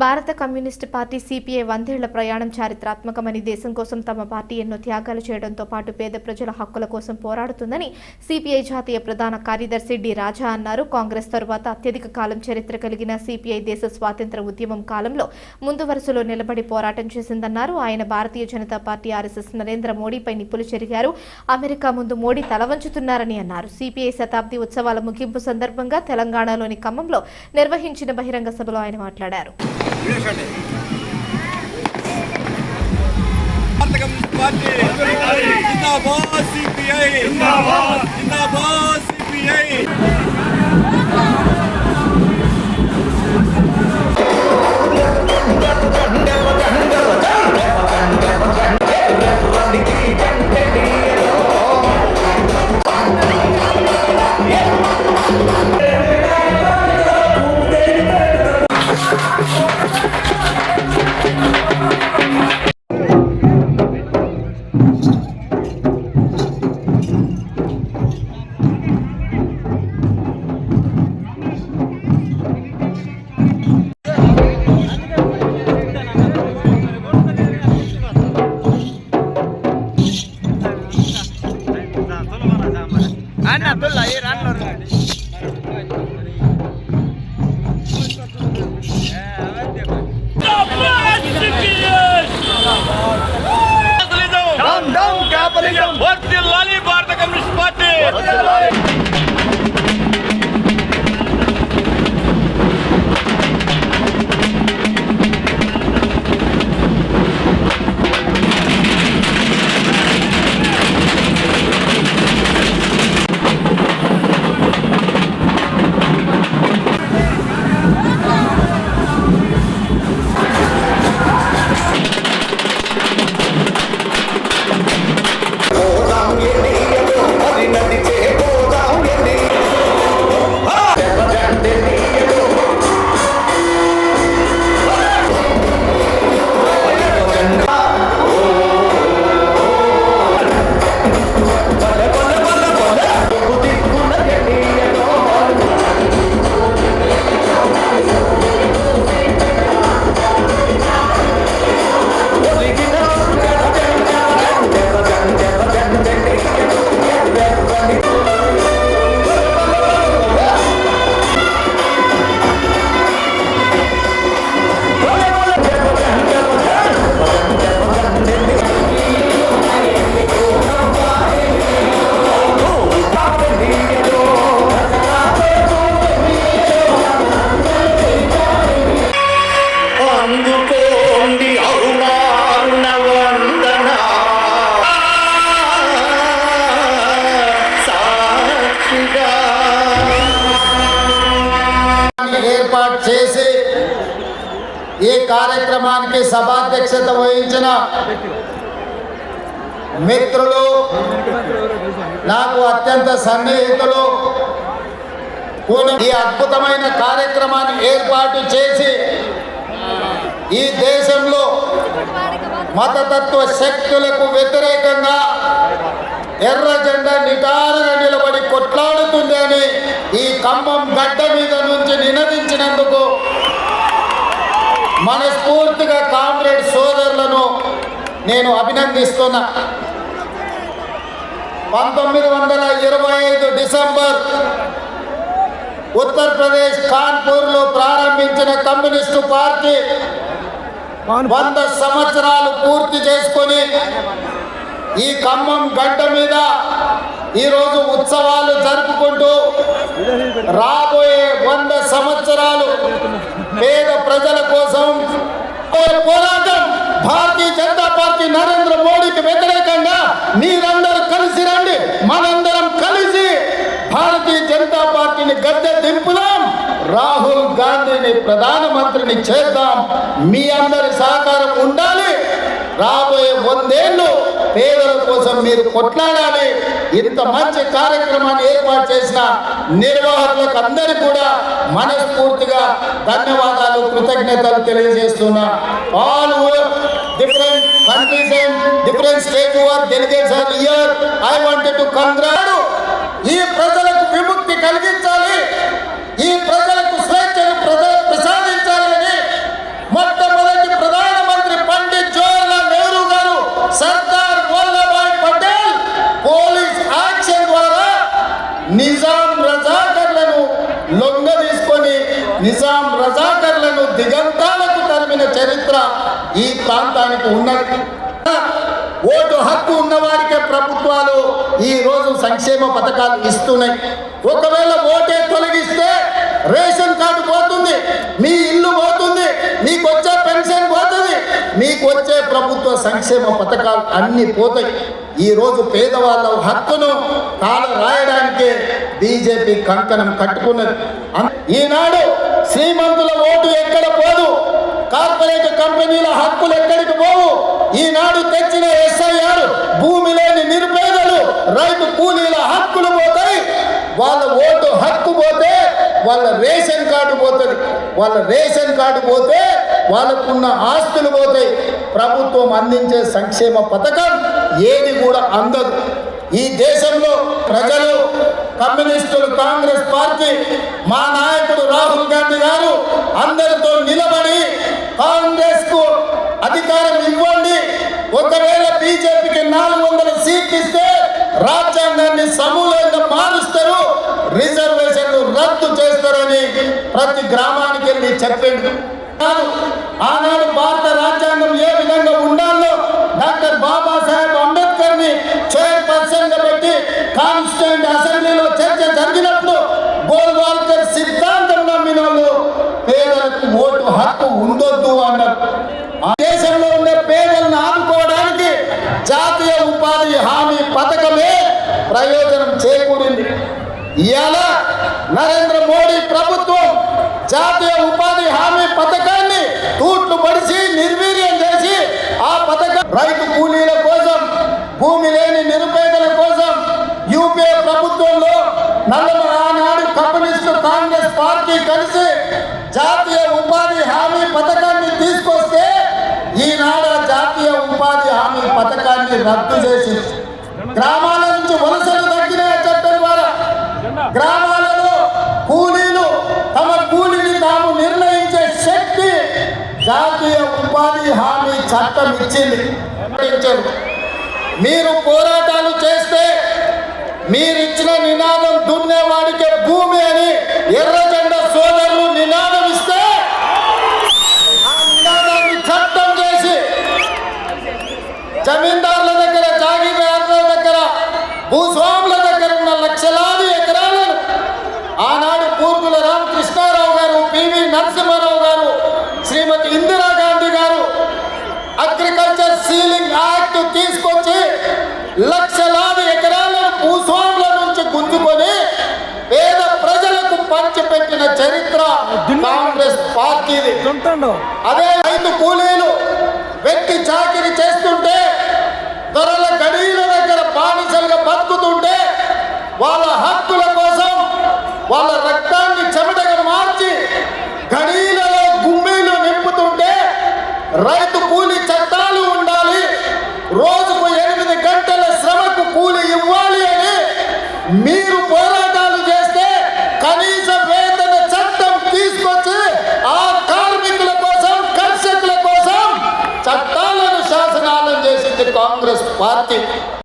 భారత communist party CPI 100 ఏళ్ల ప్రయాణం చారిత్రాత్మకమని, దేశం కోసం తమ పార్టీ ఎన్నో త్యాగాలు చేయడంతో పాటు పేద ప్రజల హక్కుల కోసం పోరాడుతుందని సిపిఐ జాతీయ ప్రధాన కార్యదర్శి డి రాజా అన్నారు. కాంగ్రెస్ తరువాత అత్యధిక కాలం చరిత్ర కలిగిన సిపిఐ దేశ స్వాతంత్ర్య ఉద్యమం కాలంలో ముందు వరుసలో నిలబడి పోరాటం చేసిందన్నారు. ఆయన భారతీయ జనతా పార్టీ ఆర్ఎస్ఎస్ నరేంద్ర మోడీపై నిప్పులు చెరిగారు. అమెరికా ముందు మోడీ తల వంచుతున్నారని అన్నారు. సిపిఐ శతాబ్ది ఉత్సవాల ముగింపు సందర్భంగా తెలంగాణలోని ఖమ్మంలో నిర్వహించిన బహిరంగ సభలో ఆయన మాట్లాడారు. భారత కమ్యూనిస్ట్ పార్టీ ఏర్పాటు చేసి ఈ కార్యక్రమానికి సభాధ్యక్షత వహించిన మిత్రులు, నాకు అత్యంత సన్నిహితులు, ఈ అద్భుతమైన కార్యక్రమాన్ని ఏర్పాటు చేసి ఈ దేశంలో మతతత్వ శక్తులకు వ్యతిరేకంగా ఎర్ర జెండా నిటారుగా నిలబడి కొట్లాడుతుంది అని ఈ ఖమ్మం గడ్డ మీద నుంచి నినదించినందుకు మనస్ఫూర్తిగా కామ్రేడ్ సోదరులను నేను అభినందిస్తున్నా. 1925 డిసెంబర్ ఉత్తరప్రదేశ్ కాన్పూర్లో ప్రారంభించిన కమ్యూనిస్టు పార్టీ 100 సంవత్సరాలు పూర్తి చేసుకొని ఈ ఖమ్మం గడ్డ మీద ఈరోజు ఉత్సవాలు జరుపుకుంటూ రాబోయే 100 సంవత్సరాలు పేద ప్రజల కోసం పోరాటం భారతీయ జనతా పార్టీ నరేంద్ర మోడీకి వ్యతిరేకంగా మీరందరూ కలిసి రండి, మనందరం కలిసి భారతీయ జనతా పార్టీని గద్దె దింపుదాం, రాహుల్ గాంధీని ప్రధానమంత్రిని చేద్దాం. మీ అందరి సహకారం ఉండాలి. రాబోయే 100 ఏళ్ళు పేదల కోసం మీరు కొట్లాడాలి. ఇంత మంచి కార్యక్రమాన్ని ఏర్పాటు చేసిన నిర్వాహకులకు అందరికీ కూడా మనస్ఫూర్తిగా ధన్యవాదాలు, కృతజ్ఞతలు తెలియజేస్తున్నా. All different countries and different states who are delegates are here. I wanted to congratulate. ఈ ప్రజలకు విముక్తి కలిగించాలి, ఈ ప్రజలకు స్వేచ్ఛను ప్రసాదించాలని చరిత్ర ఈ ప్రాంతానికి ఉన్నది. ఓటు హక్కు ఉన్నవారికే ప్రభుత్వాలు ఈ రోజు సంక్షేమ పథకాలు ఇస్తున్నాయి. ఒకవేళ ఓటే తొలగిస్తే రేషన్ కార్డు పోతుంది, మీ ఇల్లు పోతుంది, మీకు వచ్చే పెన్షన్ పోతుంది, మీకు వచ్చే ప్రభుత్వ సంక్షేమ పథకాలు అన్ని పోతాయి. ఈ రోజు పేదవాళ్ళ హక్కును కాల రాయడానికే బీజేపీ కంకణం కట్టుకున్నది. ఈనాడు శ్రీమంతుల ఓటు ఎక్కడ పోదు, కార్పొరేట్ కంపెనీల హక్కులు ఎక్కడికి పోవు. ఈనాడు తెచ్చిన ఎస్ఐఆర్ భూమి లేని నిరుపేదలు రైతు కూలీల హక్కులు పోతాయి. వాళ్ళ ఓటు హక్కు పోతే వాళ్ళ రేషన్ కార్డు పోతుంది, వాళ్ళ రేషన్ కార్డు పోతే వాళ్ళకున్న ఆస్తులు పోతాయి. ప్రభుత్వం అందించే సంక్షేమ పథకం ఏది కూడా అందదు. ఈ దేశంలో ప్రజలు కమ్యూనిస్టులు కాంగ్రెస్ పార్టీ మా నాయకుడు రాహుల్ గాంధీ గారు అందరితో నిలబడి కాంగ్రెస్ కు అధికారం ఇవ్వండి, ఒకవేళ బీజేపీకి 400 సీట్లు ఇస్తే రాజ్యాంగాన్ని సమూలంగా మారుస్తారు, రిజర్వేషన్లు రద్దు చేస్తారని ప్రతి గ్రామానికి వెళ్ళి చెప్పిండు. ఆనాడు భారత రాజ్యాంగం ఏ విధంగా ఉండాలో డాక్టర్ బాబాసాహెబ్ అంబేద్కర్ ని చైర్పర్సన్ గా పెట్టి కాన్స్టిట్యూంట్ అసెంబ్లీలో చర్చ జరిగినప్పుడు గోల్వాల్కర్ సిద్ధాంతం నమ్మిన వాళ్ళు పేదలకు ఓటు హక్కు ఉండొద్దు అన్నారు. దేశంలో ఉండే పేదలను ఆదుకోవడానికి జాతీయ ఉపాధి హామీ పథకమే ప్రయోజనం చేకూరింది. ఇవాళ నరేంద్ర మోడీ ప్రభుత్వం జాతీయ ఉపాధి హామీ పథకాన్ని తూట్లు పడిచి నిర్వీర్యం చేసి ఆ పథకం రైతు కూలీల కోసం, భూమి లేని నిరుపేదల కోసం యూపీఏ ప్రభుత్వంలో ఆనాడు కమ్యూనిస్టు కాంగ్రెస్ పార్టీ కలిసి జాతీయ ఉపాధి హామీ పథకాన్ని తీసుకొస్తే ఈనాడు జాతీయ ఉపాధి హామీ పథకాన్ని రద్దు చేసి గ్రామాల నుంచి వలసలు తగ్గిన చట్టం ద్వారా గ్రామాలలో కూలీలు తమ కూలీని తాము నిర్ణయించే శక్తి జాతీయ ఉపాధి హామీ చట్టం ఇచ్చింది. మీరు పోరాటాలు చేస్తే మీరిచ్చిన నినాదం దున్నేవాడికే భూమి అని ఎర్రజెండా సోదరులు నినాదం ఇస్తే ఆ నినాదాన్ని చట్టం చేసి జమీందారుల దగ్గర, జాగీర్దారుల దగ్గర, భూస్వాముల దగ్గర ఉన్న లక్షలాది ఎకరాలను ఆనాడు పూర్గుల రామకృష్ణారావు గారు, పివి నరసింహారావు గారు, శ్రీమతి ఇందిరాగాంధీ గారు అగ్రికల్చర్ సీలింగ్ యాక్ట్ తీసుకొచ్చి లక్షలాది ఎకరాలను భూస్వాముల నుంచి గుంజుకొని పేద ప్రజలకు పంచిపెట్టిన చరిత్ర కాంగ్రెస్ పార్టీది. అదే రైతు కూలీలు వెట్టి చాకిరి చేస్తుంటే, ధరల గడీల దగ్గర బానిసలుగా బతుకుతుంటే, వాళ్ళ హక్కుల కోసం వాళ్ళ రక్తాన్ని చెమటగా మార్చి గడీలలో గుమ్మీలు నింపుతుంటే రైతు కూలీ చట్టాలు ఉండాలి, రోజుకు 8 గంటల శ్రమకు కూలి ఇవ్వాలి అని మీరు పోరాటం